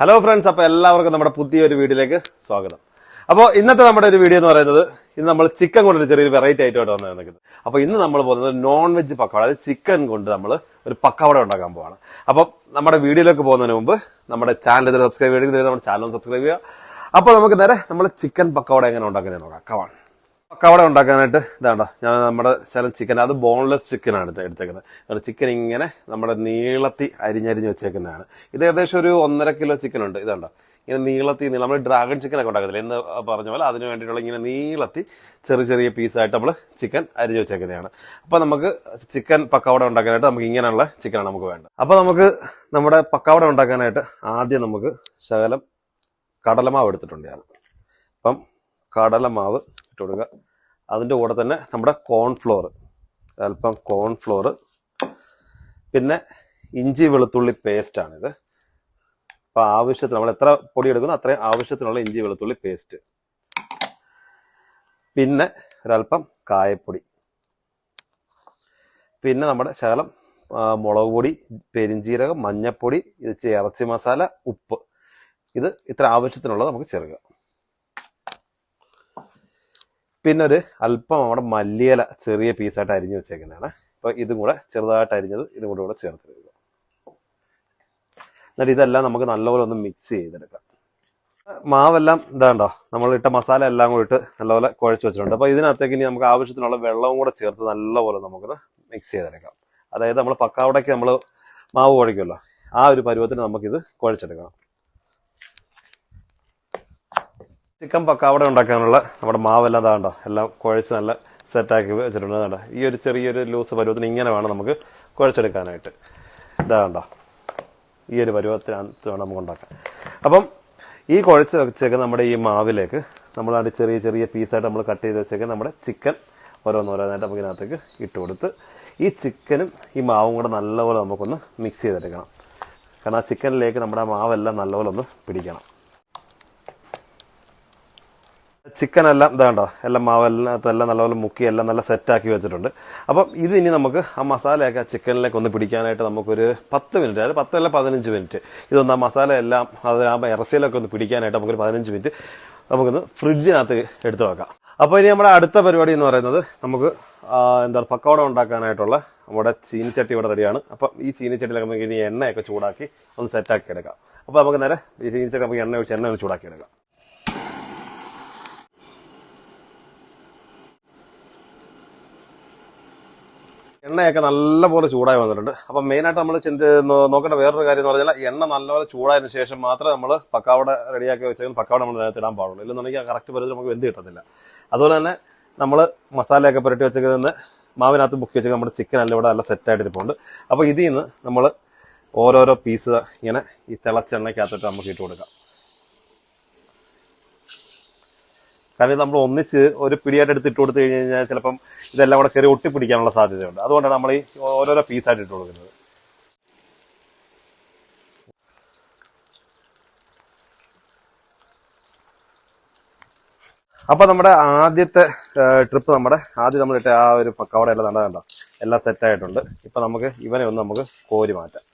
Hello friends, അപ്പോൾ എല്ലാവർക്കും നമ്മുടെ പുതിയൊരു വീഡിയോയിലേക്ക് സ്വാഗതം. അപ്പോൾ ഇന്നത്തെ നമ്മുടെ ഒരു വീഡിയോ എന്ന് പറയുന്നത്, ഇന്ന് നമ്മൾ ചിക്കൻ കൊണ്ടൊരു ചെറിയൊരു വെറൈറ്റി ആയിട്ടാണ് വന്നിരിക്കുന്നത്. അപ്പോൾ ഇന്ന് നമ്മൾ പോകുന്നത് നോൺ വെജ് പക്കവട, അതായത് ചിക്കൻ കൊണ്ട് നമ്മൾ ഒരു പക്കവട ഉണ്ടാക്കാൻ പോവാണ്. അപ്പോൾ നമ്മുടെ വീഡിയോയിലേക്ക് പോകുന്നതിന് മുമ്പ് നമ്മുടെ ചാനൽ സബ്സ്ക്രൈബ് ചെയ്ത് നമ്മുടെ ചാനൽ സബ്സ്ക്രൈബ് ചെയ്യുക. അപ്പോൾ നമുക്ക് നേരെ നമ്മൾ ചിക്കൻ പക്കവട എങ്ങനെ ഉണ്ടാക്കുന്നത് നോക്കാം. കവാണ് പക്കവട ഉണ്ടാക്കാനായിട്ട് ഇതാണ്ടോ, ഞാൻ നമ്മുടെ ശകലം ചിക്കൻ, അത് ബോൺലെസ് ചിക്കനാണ് എടുത്തേക്കുന്നത്. ചിക്കൻ ഇങ്ങനെ നമ്മുടെ നീളത്തി അരിഞ്ഞരിഞ്ഞ് വെച്ചേക്കുന്നതാണ്. ഇത് ഏകദേശം ഒരു 1.5 കിലോ ചിക്കൻ ഉണ്ട്. ഇതാണ്ടോ, ഇങ്ങനെ നീളത്തി നമ്മൾ ഡ്രാഗൺ ചിക്കനൊക്കെ ഉണ്ടാക്കത്തില്ല എന്ന് പറഞ്ഞ പോലെ അതിന് വേണ്ടിയിട്ടുള്ള ഇങ്ങനെ നീളത്തി ചെറിയ ചെറിയ പീസായിട്ട് നമ്മൾ ചിക്കൻ അരിഞ്ഞ് വെച്ചേക്കുന്നതാണ്. അപ്പൊ നമുക്ക് ചിക്കൻ പക്കവട ഉണ്ടാക്കാനായിട്ട് നമുക്ക് ഇങ്ങനെയുള്ള ചിക്കനാണ് നമുക്ക് വേണ്ടത്. അപ്പൊ നമുക്ക് നമ്മുടെ പക്കവട ഉണ്ടാക്കാനായിട്ട് ആദ്യം നമുക്ക് ശകലം കടലമാവ് എടുത്തിട്ടുണ്ട് ഞാൻ. അപ്പം കടലമാവ് ഇട്ട് കൊടുക്കുക. അതിൻ്റെ കൂടെ തന്നെ നമ്മുടെ കോൺഫ്ലോർ, അല്പം കോൺഫ്ലോർ, പിന്നെ ഇഞ്ചി വെളുത്തുള്ളി പേസ്റ്റാണിത്. അപ്പം ആവശ്യത്തിന് നമ്മൾ എത്ര പൊടി എടുക്കുന്നു അത്രയും ആവശ്യത്തിനുള്ള ഇഞ്ചി വെളുത്തുള്ളി പേസ്റ്റ്, പിന്നെ ഒരല്പം കായപ്പൊടി, പിന്നെ നമ്മുടെ ശകലം മുളക് പൊടി, പെരിഞ്ചീരകം, മഞ്ഞപ്പൊടി, ഇത് ഇറച്ചി മസാല, ഉപ്പ്, ഇത് ഇത്ര ആവശ്യത്തിനുള്ളത് നമുക്ക് ചേർക്കുക. പിന്നെ ഒരു അല്പം നമ്മുടെ മല്ലിയില ചെറിയ പീസായിട്ട് അരിഞ്ഞു വെച്ചേക്കുന്നതാണ്. അപ്പോൾ ഇതും കൂടെ ചെറുതായിട്ട് അരിഞ്ഞത് ഇതും കൂടെ ചേർത്തെടുക്കുക. എന്നിട്ട് ഇതെല്ലാം നമുക്ക് നല്ലപോലെ ഒന്ന് മിക്സ് ചെയ്തെടുക്കാം. മാവെല്ലാം ഇതാണ്ടോ, നമ്മൾ ഇട്ട മസാല എല്ലാം കൂടി ഇട്ട് നല്ലപോലെ കുഴച്ച് വെച്ചിട്ടുണ്ട്. അപ്പോൾ ഇതിനകത്തേക്ക് ഇനി നമുക്ക് ആവശ്യത്തിനുള്ള വെള്ളവും കൂടെ ചേർത്ത് നല്ലപോലെ നമുക്കൊന്ന് മിക്സ് ചെയ്തെടുക്കാം. അതായത് നമ്മൾ പക്കാവടയ്ക്ക് നമ്മൾ മാവ് കുഴയ്ക്കുമല്ലോ, ആ ഒരു പരുവത്തിന് നമുക്കിത് കുഴച്ചെടുക്കണം. ചിക്കൻ പക്കാവട ഉണ്ടാക്കാനുള്ള നമ്മുടെ മാവെല്ലാം ഇതാണ്ടോ, എല്ലാം കുഴച്ച് നല്ല സെറ്റാക്കി വെച്ചിട്ടുണ്ട്. ഇതാണ്ടോ, ഈ ഒരു ചെറിയൊരു ലൂസ് പരുവത്തിന് ഇങ്ങനെ വേണം നമുക്ക് കുഴച്ചെടുക്കാനായിട്ട്. ഇതാണ്ടോ, ഈ ഒരു പരുവത്തിനകത്ത് വേണം നമുക്ക് ഉണ്ടാക്കാൻ. അപ്പം ഈ കുഴച്ച് വെച്ചേക്ക് നമ്മുടെ ഈ മാവിലേക്ക് നമ്മൾ അതിൻ്റെ ചെറിയ ചെറിയ പീസായിട്ട് നമ്മൾ കട്ട് ചെയ്ത് വെച്ചേക്ക് നമ്മുടെ ചിക്കൻ ഓരോന്നോരോന്നായിട്ട് നമുക്ക് ഇതിനകത്തേക്ക് ഇട്ട് കൊടുത്ത് ഈ ചിക്കനും ഈ മാവും കൂടെ നല്ലപോലെ നമുക്കൊന്ന് മിക്സ് ചെയ്തെടുക്കണം. കാരണം ആ ചിക്കനിലേക്ക് നമ്മുടെ ആ മാവെല്ലാം നല്ലപോലെ ഒന്ന് പിടിക്കണം. ചിക്കൻ എല്ലാം ഇതാണ്ടോ, എല്ലാം മാവെല്ലാം നല്ലപോലെ മുക്കി എല്ലാം നല്ല സെറ്റാക്കി വെച്ചിട്ടുണ്ട്. അപ്പം ഇത് ഇനി നമുക്ക് ആ മസാലയൊക്കെ ആ ചിക്കനിലേക്ക് ഒന്ന് പിടിക്കാനായിട്ട് നമുക്കൊരു 10 മിനിറ്റ്, അതായത് 10 അല്ല 15 മിനിറ്റ് ഇതൊന്ന് ആ മസാല എല്ലാം അത് ആ ഇറച്ചിയിലൊക്കെ ഒന്ന് പിടിക്കാനായിട്ട് നമുക്കൊരു 15 മിനിറ്റ് നമുക്കൊന്ന് ഫ്രിഡ്ജിനകത്ത് എടുത്ത് വെക്കാം. അപ്പോൾ ഇനി നമ്മുടെ അടുത്ത പരിപാടി എന്ന് പറയുന്നത്, നമുക്ക് പക്കവട ഉണ്ടാക്കാനായിട്ടുള്ള നമ്മുടെ ചീനിച്ചട്ടി ഇവിടെ റെഡിയാണ്. അപ്പം ഈ ചീനിച്ചട്ടിയിലൊക്കെ നമുക്ക് ഇനി എണ്ണയൊക്കെ ചൂടാക്കി ഒന്ന് സെറ്റാക്കി എടുക്കാം. അപ്പോൾ നമുക്ക് നേരെ ഈ ചീനിച്ചട്ടി നമുക്ക് എണ്ണ ഒന്ന് ചൂടാക്കി എടുക്കാം. എണ്ണയൊക്കെ നല്ലപോലെ ചൂടായി വന്നിട്ടുണ്ട്. അപ്പം മെയിനായിട്ട് നമ്മൾ നോക്കേണ്ട വേറൊരു കാര്യം എന്ന് പറഞ്ഞാൽ, എണ്ണ നല്ലപോലെ ചൂടായതിനു ശേഷം മാത്രമേ നമ്മൾ പക്കാവട റെഡിയാക്കി വെച്ചാൽ പക്കാവട നമ്മൾ അതിനകത്ത് ഇടാൻ പാടുള്ളൂ. ഇല്ലെന്നുണ്ടെങ്കിൽ കറക്റ്റ് പരുവത്തിൽ നമുക്ക് വെന്ത് കിട്ടത്തില്ല. അതുപോലെ തന്നെ നമ്മൾ മസാലയൊക്കെ പുരട്ടി വെച്ചേക്കുന്ന മാവിനകത്ത് ബുക്ക് വെച്ചാൽ നമ്മുടെ ചിക്കൻ എല്ലാം ഇവിടെ നല്ല സെറ്റായിട്ട് ഇരിപ്പുണ്ട്. അപ്പോൾ ഇതിൽ നിന്ന് നമ്മൾ ഓരോരോ പീസ് ഇങ്ങനെ ഈ തിളച്ച എണ്ണയ്ക്കകത്തിട്ട് നമുക്ക് ഇട്ട് കൊടുക്കാം. കാരണം ഇത് നമ്മൾ ഒന്നിച്ച് ഒരു പിടിയായിട്ട് എടുത്ത് ഇട്ട് കൊടുത്തു കഴിഞ്ഞ് കഴിഞ്ഞാൽ ചിലപ്പം ഇതെല്ലാം കൂടെ കയറി ഒട്ടിപ്പിടിക്കാനുള്ള സാധ്യതയുണ്ട്. അതുകൊണ്ടാണ് നമ്മൾ ഈ ഓരോരോ പീസായിട്ട് ഇട്ട് കൊടുക്കുന്നത്. അപ്പൊ നമ്മുടെ ആദ്യത്തെ ട്രിപ്പ് ആദ്യം നമ്മൾ ഇട്ട ആ ഒരു പക്കവട എല്ലാം കണ്ടോ, എല്ലാം സെറ്റായിട്ടുണ്ട്. ഇപ്പൊ നമുക്ക് ഇവനെ ഒന്ന് നമുക്ക് കോരി മാറ്റാം.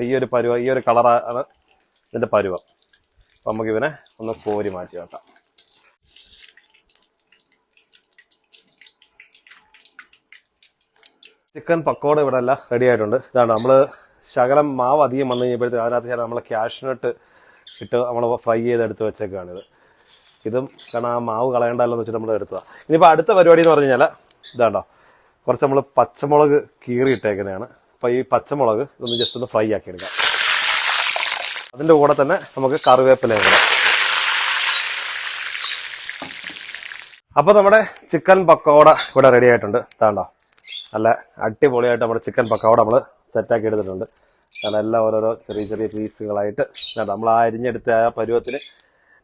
ഈ ഒരു പരുവം, ഈ ഒരു കളറാണ് ഇതിന്റെ പരുവം. അപ്പൊ നമുക്ക് ഇവനെ ഒന്ന് കോരി മാറ്റി വെക്കാം. ചിക്കൻ പക്കോട ഇവിടെ എല്ലാം റെഡി ആയിട്ടുണ്ട്. ഇതാണ് നമ്മള് ശകലം മാവ് അധികം വന്നു കഴിഞ്ഞപ്പോഴത്തേക്ക് അതിനകത്ത് നമ്മൾ ക്യാഷ്നട്ട് ഇട്ട് നമ്മൾ ഫ്രൈ ചെയ്തെടുത്ത് വെച്ചേക്കാണിത്. ഇതും കാരണം ആ മാവ് കളയണ്ടല്ലോ എന്ന് വെച്ചിട്ട് നമ്മൾ എടുത്തതാണ്. ഇനിയിപ്പോൾ അടുത്ത പരിപാടി എന്ന് പറഞ്ഞു കഴിഞ്ഞാൽ ഇതാണ്ടോ, കുറച്ച് നമ്മൾ പച്ചമുളക് കീറി ഇട്ടേക്കുന്നതാണ്. അപ്പോൾ ഈ പച്ചമുളക് ഇതൊന്ന് ജസ്റ്റ് ഒന്ന് ഫ്രൈ ആക്കി എടുക്കാം. അതിൻ്റെ കൂടെ തന്നെ നമുക്ക് കറിവേപ്പിലയും കൂടെ. അപ്പോൾ നമ്മുടെ ചിക്കൻ പക്കോട ഇവിടെ റെഡി ആയിട്ടുണ്ട്. ഇതാണ്ടോ, നല്ല അടിപൊളിയായിട്ട് നമ്മുടെ ചിക്കൻ പക്കോട നമ്മൾ സെറ്റാക്കി എടുത്തിട്ടുണ്ട്. കാരണം എല്ലാം ഓരോരോ ചെറിയ ചെറിയ പീസുകളായിട്ട് നമ്മൾ ആ അരിഞ്ഞെടുത്ത ആ പരുവത്തിന്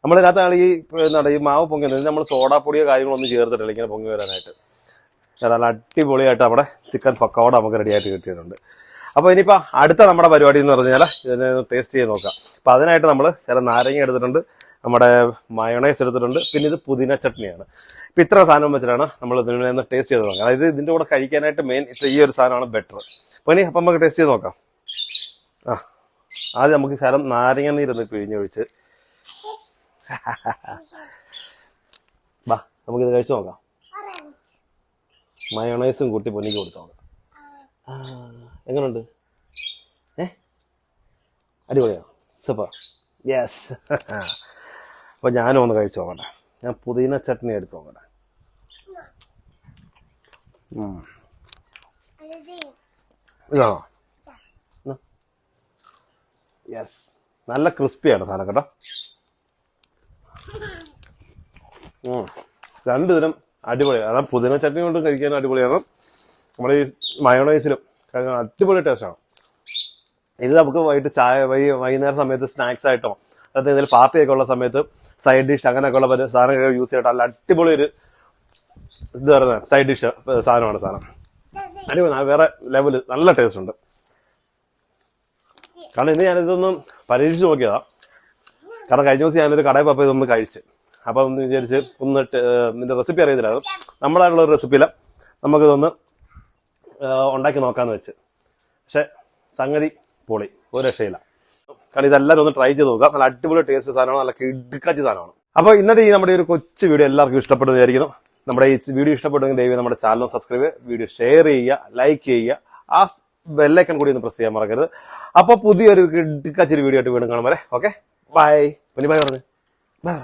നമ്മളിതിനകത്താണ് ഈ മാവ് പൊങ്ങി വന്നത്. നമ്മൾ സോഡാപ്പൊടിയോ കാര്യങ്ങളൊന്നും ചേർത്തിട്ടില്ല ഇങ്ങനെ പൊങ്ങി വരാനായിട്ട്. നല്ല അടിപൊളിയായിട്ട് നമ്മുടെ ചിക്കൻ പക്കോട നമുക്ക് റെഡി ആയിട്ട് കിട്ടിയിട്ടുണ്ട്. അപ്പോൾ ഇനിയിപ്പോൾ അടുത്ത നമ്മുടെ പരിപാടി എന്ന് പറഞ്ഞു കഴിഞ്ഞാൽ ഇതിനെ ടേസ്റ്റ് ചെയ്ത് നോക്കാം. അപ്പോൾ അതിനായിട്ട് നമ്മൾ ചില നാരങ്ങ എടുത്തിട്ടുണ്ട്, നമ്മുടെ മയോണൈസ് എടുത്തിട്ടുണ്ട്, പിന്നെ ഇത് പുതിന ചട്നിയാണ്. ഇപ്പം ഇത്ര സാധനം വെച്ചിട്ടാണ് നമ്മൾ ഇതിനെ ടേസ്റ്റ് ചെയ്ത് നോക്കാം. അതായത് ഇതിൻ്റെ കൂടെ കഴിക്കാനായിട്ട് മെയിൻ ഈ ഒരു സാധനമാണ് ബെറ്റർ. അപ്പോൾ ഇനി അപ്പം നമുക്ക് ടേസ്റ്റ് ചെയ്ത് നോക്കാം. ആദ്യം നമുക്ക് ശരം നാരങ്ങ നീരൊന്ന് പിഴിഞ്ഞൊഴിച്ച് ബാ നമുക്കിത് കഴിച്ചു നോക്കാം. മയോണൈസും കൂട്ടി പൊന്നിക്ക് കൊടുത്തു നോക്കാം. എങ്ങനെയുണ്ട്? അടിപൊളിയാണ്, സൂപ്പർ, യെസ്. അപ്പൊ ഞാനും ഒന്ന് കഴിച്ചു നോക്കട്ടെ. ഞാൻ പുതിന ചട്നി എടുത്ത് നോക്കട്ടെ. ഇതാണോ? യെസ്, നല്ല ക്രിസ്പിയാണ് സാധനം കേട്ടോ. രണ്ടുതരം അടിപൊളിയാണ്. കാരണം പുതിന ചട്നി കൊണ്ട് കഴിക്കാൻ അടിപൊളിയാണ്, നമ്മുടെ ഈ മയോണൈസിലും കഴിക്കാൻ അടിപൊളി ടേസ്റ്റാണ്. ഇത് നമുക്ക് വൈകിട്ട് ചായ വൈകുന്നേരം സമയത്ത് സ്നാക്സ് ആയിട്ടോ അതായത് എന്തെങ്കിലും പാർട്ടിയൊക്കെ ഉള്ള സമയത്ത് സൈഡ് ഡിഷ് അങ്ങനെയൊക്കെ ഉള്ള സാധനങ്ങളൊക്കെ യൂസ് ചെയ്തിട്ട് നല്ല അടിപൊളി ഒരു ഇത് പറയുന്നത് സൈഡ് ഡിഷ് സാധനമാണ്. സാധനം അടിപൊളി, വേറെ ലെവല്, നല്ല ടേസ്റ്റ് ഉണ്ട്. കാരണം ഇന്ന് ഞാനിതൊന്നും പരീക്ഷിച്ച് നോക്കിയതാ. കാരണം കഴിഞ്ഞ ദിവസം ഞാനൊരു കടയിൽ പോയപ്പോൾ ഇതൊന്ന് കഴിച്ച്, അപ്പം ഒന്ന് വിചാരിച്ച് ഒന്ന് ഇതിന്റെ റെസിപ്പി അറിയത്തില്ല, നമ്മളായിട്ടുള്ള ഒരു റെസിപ്പിയില്ല, നമുക്കിതൊന്ന് ഉണ്ടാക്കി നോക്കാന്ന് വെച്ച്. പക്ഷെ സംഗതി പൊളി, ഒരു രക്ഷയില്ല. കാരണം ഇതെല്ലാവരും ഒന്ന് ട്രൈ ചെയ്ത് നോക്കുക. നല്ല അടിപൊളി ടേസ്റ്റ് സാധനമാണ്, നല്ല കിടുക്കാച്ചി സാധനമാണ്. അപ്പോൾ ഇന്നത്തെ ഈ നമ്മുടെ ഒരു കൊച്ചു വീഡിയോ എല്ലാവർക്കും ഇഷ്ടപ്പെടുന്നതായിരിക്കുന്നു. നമ്മുടെ ഈ വീഡിയോ ഇഷ്ടപ്പെടുമെങ്കിൽ ദയവായി നമ്മുടെ ചാനൽ സബ്സ്ക്രൈബ് ചെയ്യുക, വീഡിയോ ഷെയർ ചെയ്യുക, ലൈക്ക് ചെയ്യുക, ആ ബെല്ലൈക്കൺ കൂടി ഒന്ന് പ്രസ് ചെയ്യാൻ മറക്കരുത്. അപ്പോൾ പുതിയൊരു കിടുക്കാച്ചി വീഡിയോ ആയിട്ട് വീണ്ടും കാണും വരെ. Okay, bye. ബൈ പറഞ്ഞു. ബൈ.